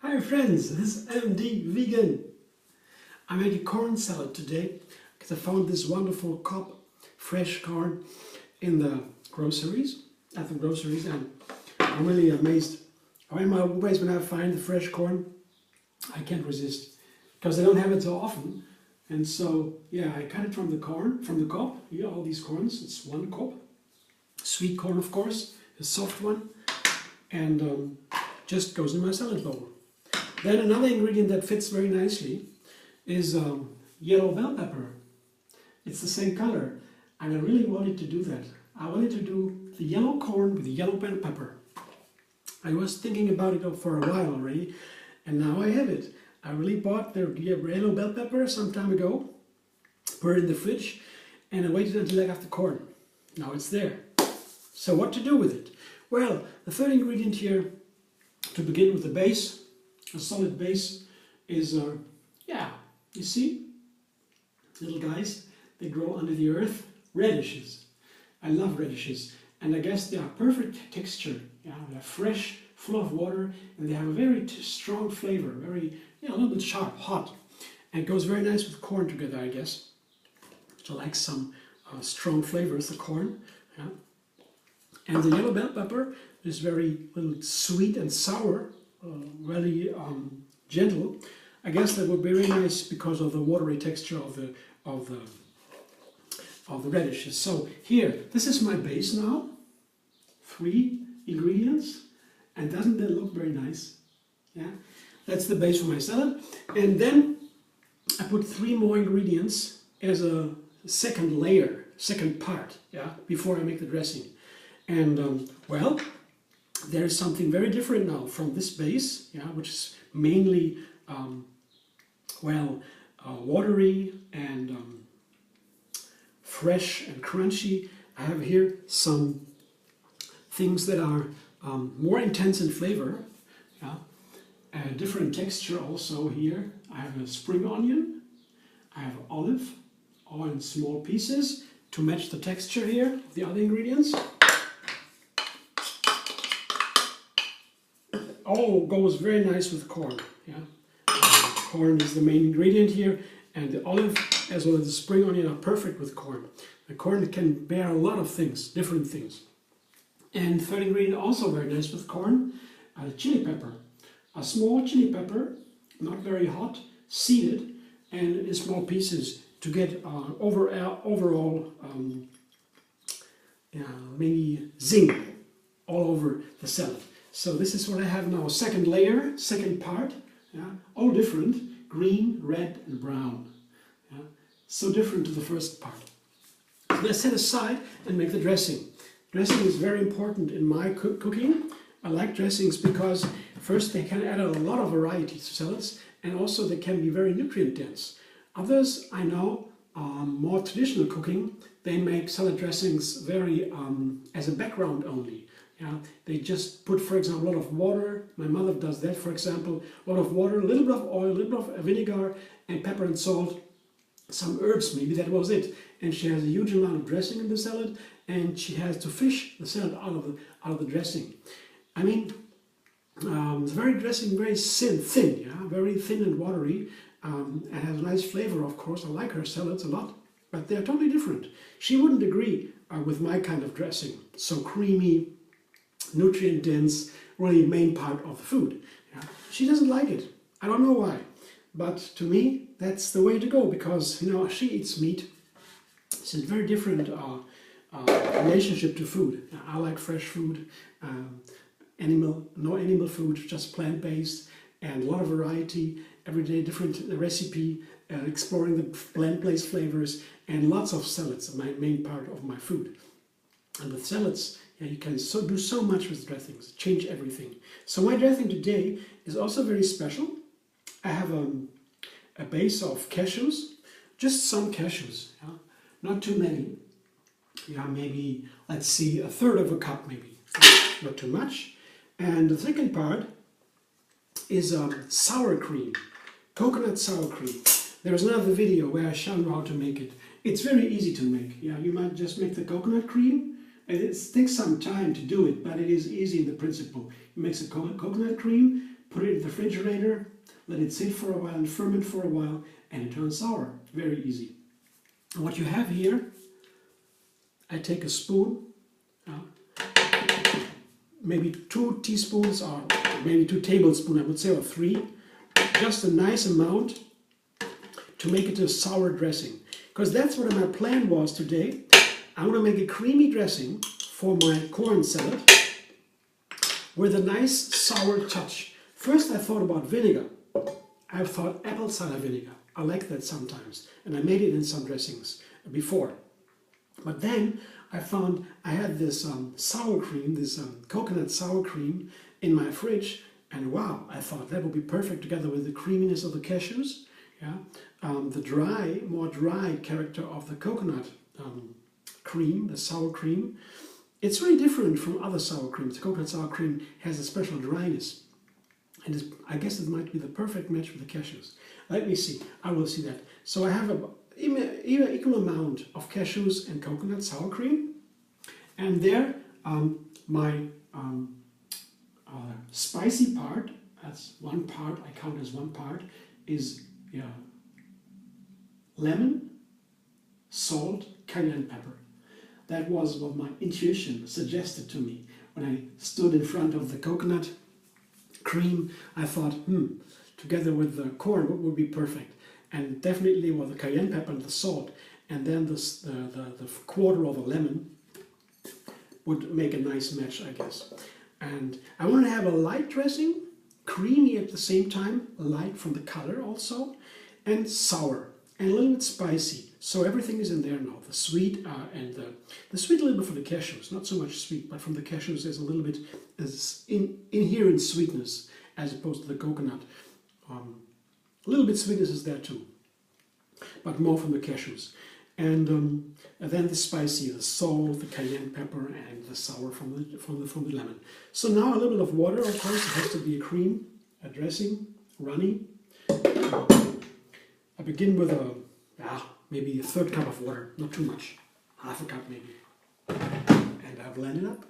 Hi friends, this is MD Vegan. I made a corn salad today because I found this wonderful Cobb fresh corn in the groceries, and I'm really amazed. Always when I find the fresh corn, I can't resist because I don't have it so often. And so, yeah, I cut it from the cob. Here, all these corns, it's one cob. Sweet corn, of course, a soft one, and just goes in my salad bowl. Then another ingredient that fits very nicely is yellow bell pepper. It's the same color, and I really wanted to do that. I wanted to do the yellow corn with the yellow bell pepper. I was thinking about it for a while already, and now I have it. I really bought the yellow bell pepper some time ago, put it in the fridge, and I waited until I got the corn. Now it's there. So what to do with it? Well, the third ingredient here, to begin with the base, a solid base, is, you see, little guys, they grow under the earth, radishes. I love radishes, and I guess they are perfect texture. Yeah, they're fresh, full of water, and they have a very strong flavor, a little bit sharp, hot, and it goes very nice with corn together, I guess. So I like some strong flavors, the corn. Yeah. And the yellow bell pepper is very little sweet and sour, really gentle. I guess that would be very nice because of the watery texture of the radishes. So here, this is my base now. 3 ingredients, and doesn't that look very nice? Yeah, that's the base for my salad. And then I put 3 more ingredients as a second layer, second part. Yeah, before I make the dressing. And well, there is something very different now from this base, yeah, which is mainly watery and fresh and crunchy. I have here some things that are more intense in flavor, yeah, a different texture also here. I have a spring onion, I have olive, all in small pieces to match the texture here of the other ingredients. All goes very nice with corn. Yeah, corn is the main ingredient here, and the olive as well as the spring onion are perfect with corn. The corn can bear a lot of things, different things. And third ingredient also very nice with corn, chili pepper. A small chili pepper, not very hot, seeded, and in small pieces to get overall maybe zing all over the salad. So this is what I have now, second layer, second part, yeah, all different, green, red and brown. Yeah, so different to the first part. So let's set aside and make the dressing. Dressing is very important in my cooking. I like dressings because first they can add a lot of variety to salads, and also they can be very nutrient dense. Others I know, more traditional cooking, they make salad dressings very as a background only. Yeah, they just put, for example, a lot of water. My mother does that, for example, a lot of water, a little bit of oil, a little bit of vinegar, and pepper and salt, some herbs, maybe that was it. And she has a huge amount of dressing in the salad, and she has to fish the salad out of the dressing. I mean, it's very dressing, very thin, yeah, very thin and watery, and has a nice flavor, of course. I like her salads a lot, but they're totally different. She wouldn't agree with my kind of dressing, so creamy, nutrient dense, really main part of the food. Yeah. She doesn't like it. I don't know why, but to me that's the way to go, because she eats meat. It's a very different relationship to food. I like fresh food, no animal food, just plant-based, and a lot of variety, every day different recipe, exploring the plant-based flavors, and lots of salads are my main part of my food. And with salads, you can do so much with dressings, change everything. So my dressing today is also very special. I have a base of cashews, just some cashews, yeah? Not too many. Yeah, maybe, let's see, 1/3 of a cup maybe, not too much. And the second part is sour cream, coconut sour cream. There's another video where I show you how to make it. It's very easy to make. Yeah, you might just make the coconut cream, It takes some time to do it, but it is easy in the principle. You mix a coconut cream, put it in the refrigerator, let it sit for a while and ferment for a while, and it turns sour. Very easy. And what you have here, I take a spoon, maybe 2 teaspoons or maybe 2 tablespoons, I would say, or 3, just a nice amount to make it a sour dressing. Because that's what my plan was today. I want to make a creamy dressing for my corn salad with a nice sour touch. First I thought about vinegar. I thought apple cider vinegar. I like that sometimes, and I made it in some dressings before. But then I found I had this sour cream, this coconut sour cream in my fridge, and wow, I thought that would be perfect together with the creaminess of the cashews, the more dry character of the coconut cream, the sour cream. It's really different from other sour creams. The coconut sour cream has a special dryness, and I guess it might be the perfect match with the cashews. Let me see, I will see that. So I have an equal amount of cashews and coconut sour cream, and there my spicy part, that's one part, I count as one part, is lemon, salt, cayenne pepper. That was what my intuition suggested to me. When I stood in front of the coconut cream, I thought, together with the corn, what would be perfect? And definitely with the cayenne pepper and the salt, and then the quarter of a lemon would make a nice match, I guess. And I want to have a light dressing, creamy at the same time, light from the color also, and sour, and a little bit spicy. So everything is in there now. The sweet and the sweet a little bit for the cashews, not so much sweet, but from the cashews there's a little bit inherent sweetness as opposed to the coconut. A little bit sweetness is there too, but more from the cashews. And then the spicy, the salt, the cayenne pepper, and the sour from the lemon. So now a little bit of water, of course. It has to be a cream, a dressing, runny. I begin with maybe a 1/3 cup of water, not too much, 1/2 cup maybe, and I blend it up.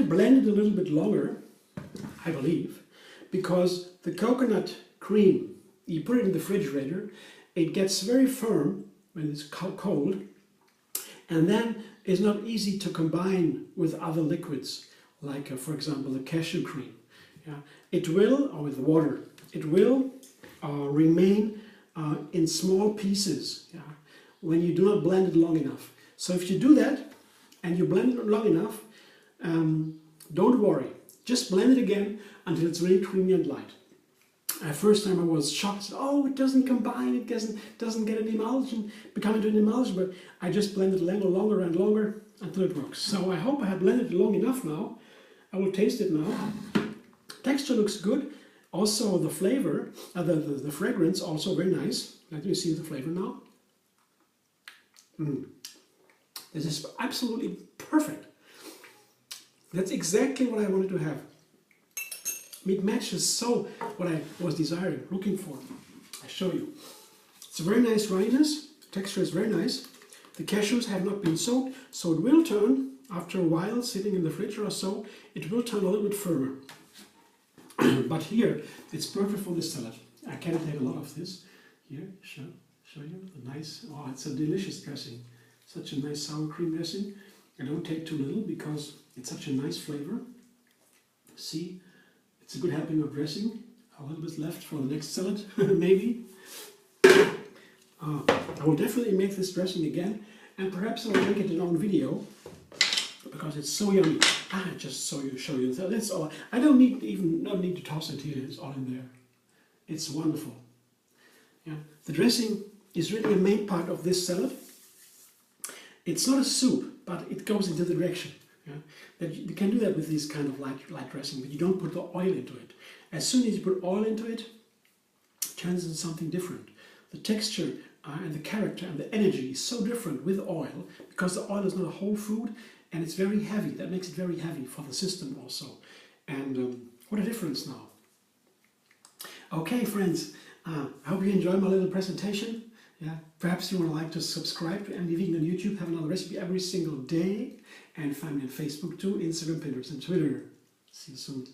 Blend it a little bit longer, I believe, because the coconut cream, you put it in the refrigerator, it gets very firm when it's cold, and then it's not easy to combine with other liquids, like for example the cashew cream. It will, or with water, it will remain in small pieces when you do not blend it long enough. So if you do that, and you blend it long enough, don't worry, just blend it again until it's really creamy and light. First time I was shocked, oh, it doesn't combine, it doesn't get an emulsion, become into an emulsion, but I just blended longer and longer until it works. So I hope I have blended it long enough now. I will taste it now. Texture looks good. Also the flavor, the fragrance also very nice. Let me see the flavor now. This is absolutely perfect. That's exactly what I wanted to have. It matches so what I was desiring, looking for. I show you. It's a very nice runniness. Texture is very nice. The cashews have not been soaked, so it will turn, after a while, sitting in the fridge or so, it will turn a little bit firmer. But here, it's perfect for this salad. I can take a lot of this. Here, show you the nice, it's a delicious dressing. Such a nice sour cream dressing. I don't take too little because it's such a nice flavor. See, it's a good helping of dressing. A little bit left for the next salad, maybe. I will definitely make this dressing again, and perhaps I will make it an own video because it's so yummy. Just show you. That's all. I don't need to toss it here. It's all in there. It's wonderful. Yeah, the dressing is really a main part of this salad. It's not a soup, but it goes into the direction. Yeah? That you can do that with this kind of light dressing, but you don't put the oil into it. As soon as you put oil into it, it turns into something different. The texture and the character and the energy is so different with oil, because the oil is not a whole food and it's very heavy. That makes it very heavy for the system also. And what a difference now. Okay, friends, I hope you enjoyed my little presentation. Yeah, perhaps you would like to subscribe to MD Vegan on YouTube, have another recipe every single day, and find me on Facebook too, Instagram, Pinterest, and Twitter. See you soon.